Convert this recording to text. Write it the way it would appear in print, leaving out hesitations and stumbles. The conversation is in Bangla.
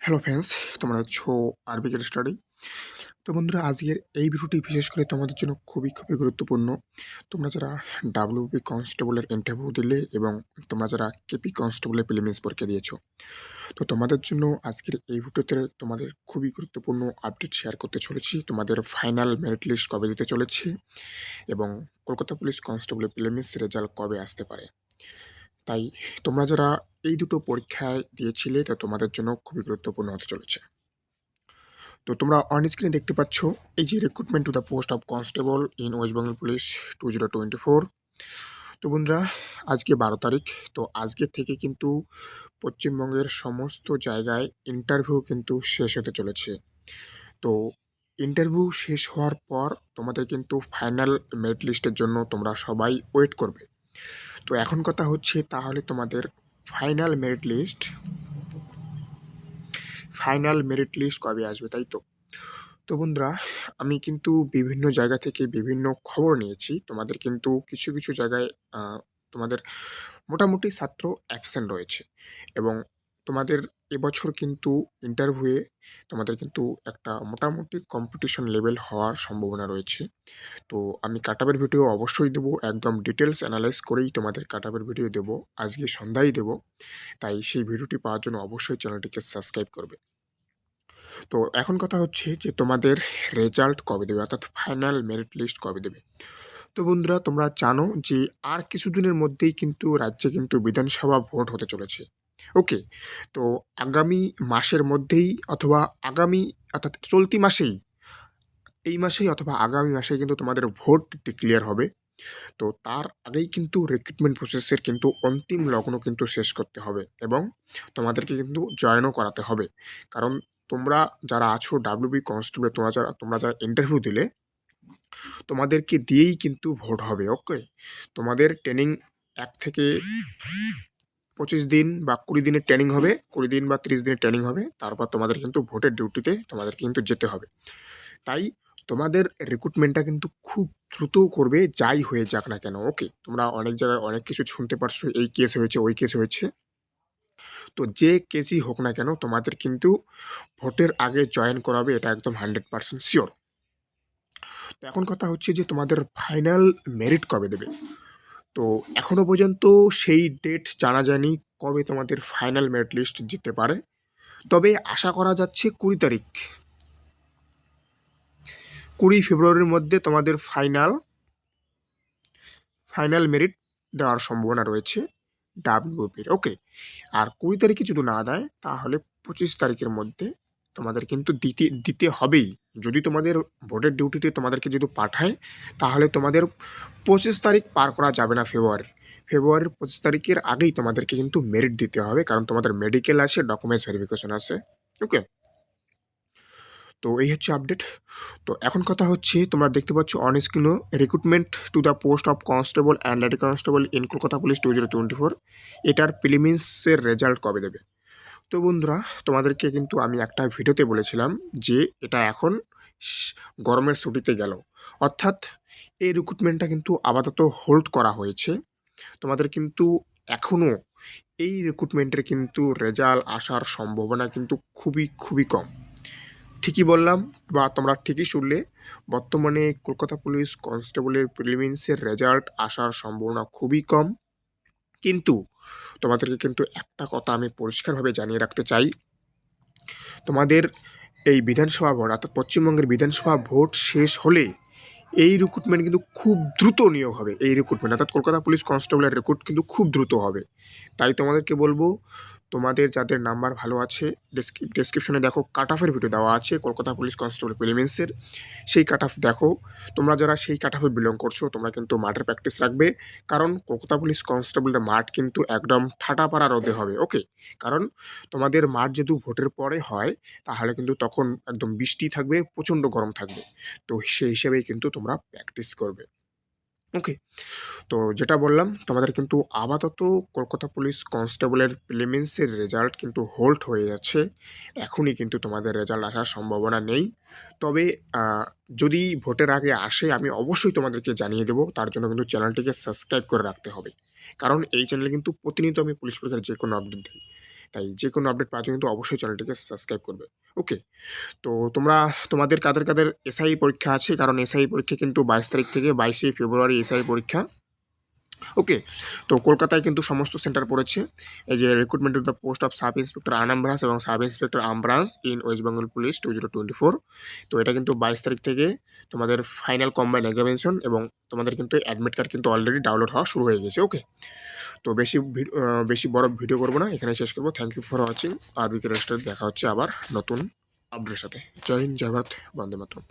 হ্যালো ফ্রেন্ডস, তোমরা হচ্ছো আরবিকেল স্টাডি। তো বন্ধুরা, আজকের এই ভিডিওটি বিশেষ করে তোমাদের জন্য খুবই গুরুত্বপূর্ণ। তোমরা যারা ডাব্লিউপি কনস্টেবলের ইন্টারভিউ দিলে এবং তোমরা যারা কেপি কনস্টেবলের প্রিলিমিনস পরীক্ষা দিয়েছো, তো তোমাদের জন্য আজকের এই ভিডিওতে তোমাদের খুবই গুরুত্বপূর্ণ আপডেট শেয়ার করতে চলেছি। তোমাদের ফাইনাল মেরিট লিস্ট কবে দিতে চলেছে এবং কলকাতা পুলিশ কনস্টেবলের প্রিলিমিনস রেজাল্ট কবে আসতে পারে। তাই তোমরা যারা এই দুটো পরীক্ষায় দিয়েছিলে, তা তোমাদের জন্য খুবই গুরুত্বপূর্ণ হতে চলেছে। তো তোমরা অন স্ক্রিনে দেখতে পাচ্ছ এই যে recruitment to the post of constable in west Bengal police 2024। তো বন্ধুরা, আজকে 12 তারিখ। তো আজকের থেকে কিন্তু পশ্চিমবঙ্গের সমস্ত জায়গায় ইন্টারভিউ কিন্তু শেষ হতে চলেছে। তো ইন্টারভিউ শেষ হওয়ার পর তোমাদের কিন্তু ফাইনাল মেরিট লিস্টের জন্য তোমরা সবাই ওয়েট করবে। তো এখন কথা হচ্ছে, তাহলে তোমাদের ফাইনাল মেরিট লিস্ট কবে আসবে, তাই তো? তো বন্ধুরা, আমি কিন্তু বিভিন্ন জায়গা থেকে বিভিন্ন খবর নিয়েছি। তোমাদের কিন্তু কিছু কিছু জায়গায় তোমাদের মোটামুটি ছাত্র অ্যাবসেন্ট রয়েছে এবং তোমাদের এবছর কিন্তু ইন্টারভিউয়ে তোমাদের কিন্তু একটা মোটামুটি কম্পিটিশন লেভেল হওয়ার সম্ভাবনা রয়েছে। তো আমি কাটআপের ভিডিও অবশ্যই দেবো, একদম ডিটেলস অ্যানালাইজ করেই তোমাদের কাটআপের ভিডিও দেবো, আজকে সন্ধ্যায় দেবো। তাই সেই ভিডিওটি পাওয়ার জন্য অবশ্যই চ্যানেলটিকে সাবস্ক্রাইব করবে। তো এখন কথা হচ্ছে যে তোমাদের রেজাল্ট কবে দেবে, অর্থাৎ ফাইনাল মেরিট লিস্ট কবে দেবে। তো বন্ধুরা, তোমরা জানো যে আর কিছুদিনের মধ্যেই কিন্তু রাজ্যে কিন্তু বিধানসভা ভোট হতে চলেছে। ওকে, তো আগামী মাসের মধ্যেই অথবা আগামী অর্থাৎ চলতি মাসেই, এই মাসেই অথবা আগামী মাসেই কিন্তু তোমাদের ভোট ডিক্লেয়ার হবে। তো তার আগেই কিন্তু রিক্রুটমেন্ট প্রসেসের কিন্তু অন্তিম লগ্ন কিন্তু শেষ করতে হবে এবং তোমাদেরকে কিন্তু জয়েনও করাতে হবে। কারণ তোমরা যারা আছো ডাব্লিউবি কনস্টেবল, তোমরা যারা ইন্টারভিউ দিলে, তোমাদেরকে দিয়েই কিন্তু ভোট হবে। ওকে, তোমাদের ট্রেনিং 1 থেকে 25 দিন বা 20 দিনের ট্রেনিং হবে, 20 দিন বা 30 দিনের ট্রেনিং হবে। তারপর তোমাদের কিন্তু ভোটের ডিউটিতে তোমাদের কিন্তু যেতে হবে। তাই তোমাদের রিক্রুটমেন্টটা কিন্তু খুব দ্রুত করবে, যাই হয়ে যাক না কেন। ওকে, তোমরা অনেক জায়গায় অনেক কিছু শুনতে পারছো, এই কেস হয়েছে, ওই কেস হয়েছে। তো যে কেসই হোক না কেন, তোমাদের কিন্তু ভোটের আগে জয়েন করাবে, এটা একদম 100% শিওর। তো এখন কথা হচ্ছে যে তোমাদের ফাইনাল মেরিট কবে দেবে। তো এখনো পর্যন্ত সেই ডেট জানা যায়নি কবে তোমাদের ফাইনাল মেরিট লিস্ট দিতে পারে। তবে আশা করা যাচ্ছে 20 তারিখ, 20 ফেব্রুয়ারির মধ্যে তোমাদের ফাইনাল মেরিট দেওয়ার সম্ভাবনা রয়েছে ডাব্লিউপির। ওকে, আর 20 তারিখে যদি না দেয়, তাহলে 25 তারিখের মধ্যে তোমাদের কিন্তু দিতে দিতে হবেই। যদি তোমাদের ভোটের ডিউটিতে তোমাদেরকে যদি পাঠায়, তাহলে তোমাদের 25 তারিখ পার করা যাবে না। ফেব্রুয়ারির 25 তারিখের আগেই তোমাদেরকে কিন্তু মেরিট দিতে হবে, কারণ তোমাদের মেডিকেল আছে, ডকুমেন্টস ভেরিফিকেশন আছে। ওকে, তো এই হচ্ছে আপডেট। তো এখন কথা হচ্ছে, তোমরা দেখতে পাচ্ছ অন স্ক্রিনও recruitment to the post of constable and lady constable in Kolkata police 2024, এটার প্রিলিমিনসের রেজাল্ট কবে দেবে। তো বন্ধুরা, তোমাদেরকে কিন্তু আমি একটা ভিডিওতে বলেছিলাম যে এটা এখন গরমের ছুটিতে গেল, অর্থাৎ এই রিক্রুটমেন্টটা কিন্তু আপাতত হোল্ড করা হয়েছে। তোমাদের কিন্তু এখনও এই রিক্রুটমেন্টের কিন্তু রেজাল্ট আসার সম্ভাবনা কিন্তু খুবই কম। ঠিকই বললাম বা তোমরা ঠিকই শুনলে, বর্তমানে কলকাতা পুলিশ কনস্টেবলের প্রিলিমিনসের রেজাল্ট আসার সম্ভাবনা খুবই কম। কিন্তু তোমাদেরকে কিন্তু একটা কথা আমি পরিষ্কারভাবে জানিয়ে রাখতে চাই, তোমাদের এই বিধানসভা ভোট, অর্থাৎ পশ্চিমবঙ্গের বিধানসভা ভোট শেষ হলে এই রিক্রুটমেন্ট কিন্তু খুব দ্রুত নিয়োগ হবে। এই রিক্রুটমেন্ট অর্থাৎ কলকাতা পুলিশ কনস্টেবলের রিক্রুট কিন্তু খুব দ্রুত হবে। তাই তোমাদেরকে বলবো, তোমাদের যাদের নাম্বার ভালো আছে, ডেসক্রিপশনে দেখো কাট অফের ভিডিও দেওয়া আছে কলকাতা পুলিশ কনস্টেবল প্রিলিমিনসের, সেই কাট অফ দেখো। তোমরা যারা সেই কাট অফে বিলং করছো, তোমরা কিন্তু মাঠের প্র্যাকটিস রাখবে, কারণ কলকাতা পুলিশ কনস্টেবলের মাঠ কিন্তু একদম ঠাটাপাড়া রোদে হবে। ওকে, কারণ তোমাদের মাঠ যেহেতু ভোটের পরে হয়, তাহলে কিন্তু তখন একদম বৃষ্টি থাকবে, প্রচণ্ড গরম থাকবে। তো সেই হিসেবেই কিন্তু তোমরা প্র্যাকটিস করবে। ওকে, তো যেটা বললাম, তোমাদের কিন্তু আপাতত কলকাতা পুলিশ কনস্টেবলের প্রিলিমিনসের রেজাল্ট কিন্তু হোল্ড হয়ে যাচ্ছে। এখনই কিন্তু তোমাদের রেজাল্ট আসার সম্ভাবনা নেই। তবে যদি ভোটের আগে আসে, আমি অবশ্যই তোমাদেরকে জানিয়ে দেবো। তার জন্য কিন্তু চ্যানেলটিকে সাবস্ক্রাইব করে রাখতে হবে, কারণ এই চ্যানেলে কিন্তু প্রতিনিয়ত আমি পুলিশ পরীক্ষার যে কোনো আপডেট দিই। তাই যে কোনো আপডেট পাওয়ার জন্য কিন্তু অবশ্যই চ্যানেলটিকে সাবস্ক্রাইব করবে। ওকে, তো তোমাদের কাদের কাদের এসআই পরীক্ষা আছে, কারণ এসআই পরীক্ষা কিন্তু 22 তারিখ থেকে 22শে ফেব্রুয়ারি এসআই পরীক্ষা। ওকে, তো কলকাতায় কিন্তু সমস্ত সেন্টার পড়েছে। এই যে recruitment of the post of sub inspector আনাম ব্রাঞ্চ এবং সাব ইন্সপেক্টর আম branch in west Bengal police 2024। তো এটা কিন্তু 22 তারিখ থেকে তোমাদের ফাইনাল কম্বাইন্ড এক্সামিনেশন, এবং তোমাদের কিন্তু অ্যাডমিট কার্ড কিন্তু অলরেডি ডাউনলোড হওয়া শুরু হয়ে গেছে। ওকে, তো বেশি বড় ভিডিও করবো না, এখানে শেষ করবো। Thank you for watching. আর উইকের রেস্টে দেখা হচ্ছে আবার নতুন আপডেটের সাথে। জয় হিন্দ, জয় ভারত, বন্দে মাতরম।